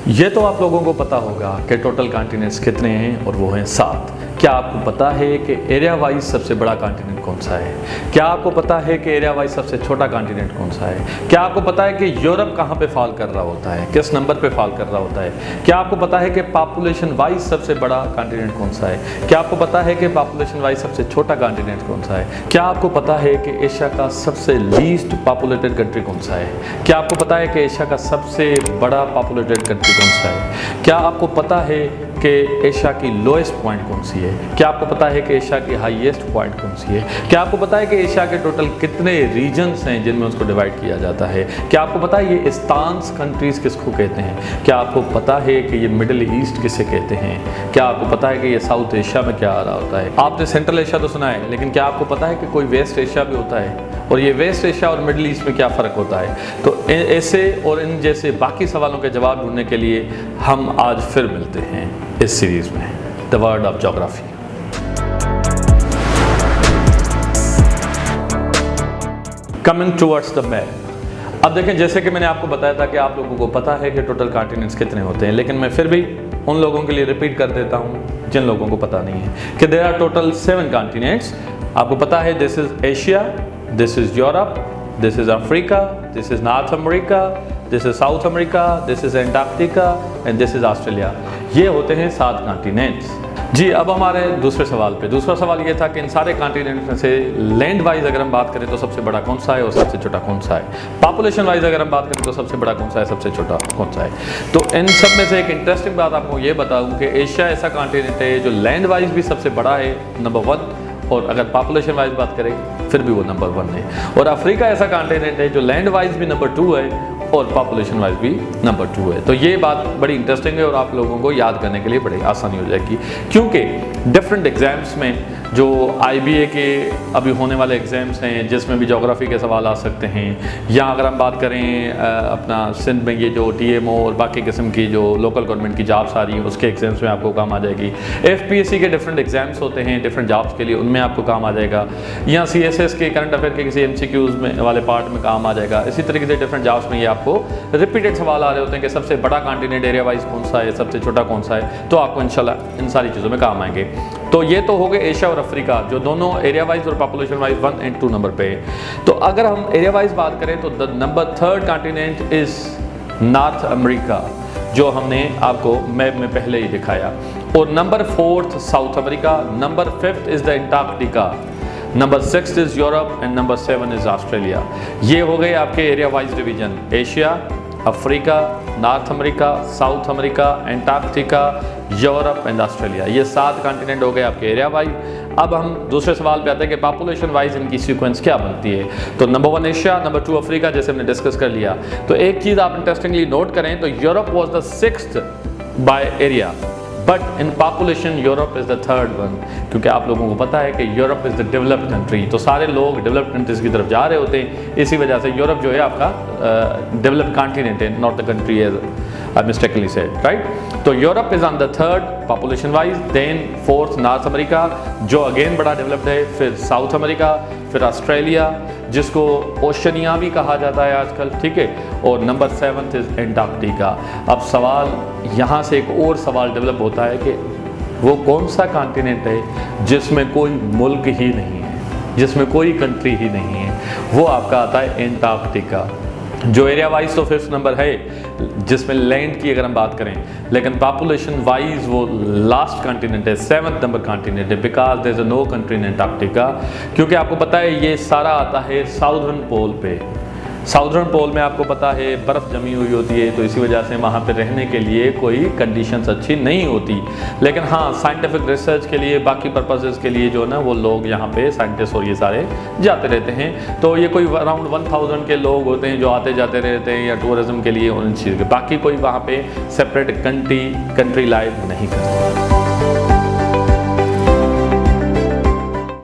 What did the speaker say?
ये तो आप लोगों को पता होगा कि टोटल कॉन्टिनेंट्स कितने हैं, और वो हैं 7। क्या आपको पता है कि एरिया वाइज सबसे बड़ा कॉन्टिनेंट कौन सा है? क्या आपको पता है कि एरिया वाइज सबसे छोटा कॉन्टिनेंट कौन सा है? क्या आपको पता है कि यूरोप कहाँ पे फॉल कर रहा होता है, किस नंबर पे फॉल कर रहा होता है? क्या आपको पता है कि पॉपुलेशन वाइज सबसे बड़ा कॉन्टिनेंट कौन सा है? क्या आपको पता है कि पॉपुलेशन वाइज सबसे छोटा कॉन्टिनेंट कौन सा है? क्या आपको पता है कि एशिया का सबसे लीस्ट पॉपुलेटेड कंट्री कौन सा है? क्या आपको पता है कि एशिया का सबसे बड़ा पॉपुलेटेड कंट्री कौन सा है? क्या आपको पता है कि एशिया की लोएस्ट पॉइंट कौन सी है? क्या आपको पता है कि एशिया की हाईएस्ट पॉइंट कौन सी है? क्या आपको पता है कि एशिया के टोटल कितने रीजन्स हैं जिनमें उसको डिवाइड किया जाता है? क्या आपको पता है ये स्टांस कंट्रीज किसको कहते हैं? क्या आपको पता है कि ये मिडिल ईस्ट किसे कहते हैं? क्या आपको पता है कि ये साउथ एशिया में क्या आ रहा होता है? आपने सेंट्रल एशिया तो सुना है, लेकिन क्या आपको पता है कि कोई वेस्ट एशिया भी होता है? और ये वेस्ट एशिया और मिडिल ईस्ट में क्या फ़र्क होता है? तो ऐसे और इन जैसे बाकी सवालों के जवाब ढूंढने के लिए हम आज फिर मिलते हैं इस सीरीज़ में the world of geography. Coming towards the map. अब देखें, जैसे कि मैंने आपको बताया था कि आप लोगों को पता है कि टोटल कॉन्टिनेंट्स कितने होते हैं, लेकिन मैं फिर भी उन लोगों के लिए रिपीट कर देता हूं जिन लोगों को पता नहीं है कि देयर आर टोटल 7 कॉन्टिनेंट्स। आपको पता है this is Asia, this is Europe, this is Africa, this is north America, this is south America, this is Antarctica and this is Australia. ये होते हैं 7 कॉन्टिनेंट्स। जी, अब हमारे दूसरे सवाल पे। दूसरा सवाल ये था कि इन सारे कॉन्टिनेंट में से लैंड वाइज अगर हम बात करें तो सबसे बड़ा कौन सा है और सबसे छोटा कौन सा है? पॉपुलेशन वाइज अगर हम बात करें तो सबसे बड़ा कौन सा है, सबसे छोटा कौन सा है? तो इन सब में से एक इंटरेस्टिंग बात आपको ये बताऊं कि एशिया ऐसा कॉन्टिनेंट है जो लैंड वाइज भी सबसे बड़ा है, नंबर 1, और अगर पॉपुलेशन वाइज बात करें फिर भी वो नंबर 1 है। और अफ्रीका ऐसा कॉन्टिनेंट है जो लैंड वाइज भी नंबर 2 है और पॉपुलेशन वाइज भी नंबर 2 है। तो ये बात बड़ी इंटरेस्टिंग है और आप लोगों को याद करने के लिए बड़ी आसानी हो जाएगी, क्योंकि डिफरेंट एग्जाम्स में जो IBA के अभी होने वाले एग्ज़ाम्स हैं जिसमें भी ज्योग्राफी के सवाल आ सकते हैं, या अगर हम बात करें अपना सिंध में ये जो TMO और बाकी किस्म की जो लोकल गवर्नमेंट की जॉब्स आ रही हैं उसके एग्ज़ाम्स में आपको काम आ जाएगी। FPSC के डिफरेंट एग्ज़ाम्स होते हैं डिफरेंट जॉब्स के लिए, उनमें आपको काम आ जाएगा, या CSS के करंट अफेयर के किसी MCQs में वाले पार्ट में काम आ जाएगा। इसी तरीके से डिफरेंट जॉब्स में ये आपको रिपीटेड सवाल आ रहे होते हैं कि सबसे बड़ा कॉन्टिनेंट एरिया वाइज कौन सा है, सबसे छोटा कौन सा है, तो आपको इंशाल्लाह इन सारी चीज़ों में काम आएंगे। तो ये तो हो गए एशिया और अफ्रीका जो दोनों एरिया वाइज और पॉपुलेशन वाइज 1 और 2 नंबर पे है। तो अगर हम एरिया वाइज बात करें तो the number 3rd continent is north America, जो हमने आपको मैप में पहले ही दिखाया, और number 4th south America, number 5th is the Antarctica, number 6 is Europe and number 7 is Australia. ये हो गए आपके area wise division, Asia, Africa, north America, south America, Antarctica, Europe and Australia. ये 7 कॉन्टिनेंट हो गए आपके एरिया वाइज। अब हम दूसरे सवाल पे आते हैं कि पॉपुलेशन वाइज इनकी सीक्वेंस क्या बनती है। तो नंबर 1 एशिया, नंबर 2 अफ्रीका, जैसे हमने डिस्कस कर लिया। तो एक चीज़ आप इंटरेस्टिंगली नोट करें तो Europe was the 6th by area, but in population Europe is the 3rd one, क्योंकि आप लोगों को पता है कि Europe is the developed country, तो सारे लोग डेवलप्ड कंट्रीज़ की तरफ जा रहे होते हैं। इसी वजह से यूरोप जो है आपका डेवलप्ड कॉन्टिनेंट है, not the country as I mistakenly said, right? तो Europe is on the 3rd population wise, then 4th North America जो अगेन बड़ा डेवलप्ड है, फिर साउथ अमेरिका, फिर ऑस्ट्रेलिया जिसको ओशनिया भी कहा जाता है आजकल, ठीक है, और नंबर 7th इज एंटार्क्टिका। अब सवाल यहाँ से एक और सवाल डेवलप होता है कि वो कौन सा कॉन्टिनेंट है जिसमें कोई मुल्क ही नहीं है, जिसमें कोई कंट्री ही नहीं है, वो आपका आता है एंटार्क्टिका, जो एरिया वाइज तो 5th नंबर है जिसमें लैंड की अगर हम बात करें, लेकिन पॉपुलेशन वाइज वो लास्ट कॉन्टिनेंट है, 7th नंबर कॉन्टिनेंट है, because there is no country in Antarctica, क्योंकि आपको पता है ये सारा आता है साउदर्न पोल पे। साउदर्न पोल में आपको पता है बर्फ़ जमी हुई होती है, तो इसी वजह से वहाँ पे रहने के लिए कोई कंडीशंस अच्छी नहीं होती, लेकिन हाँ साइंटिफिक रिसर्च के लिए बाकी पर्पसेस के लिए जो है ना वो लोग यहाँ पे साइंटिस्ट और ये सारे जाते रहते हैं। तो ये कोई अराउंड 1000 के लोग होते हैं जो आते जाते रहते हैं या टूरिज़्म के लिए उन चीज़ के, बाकी कोई वहाँ पे सेपरेट कंट्री लाइफ नहीं करते।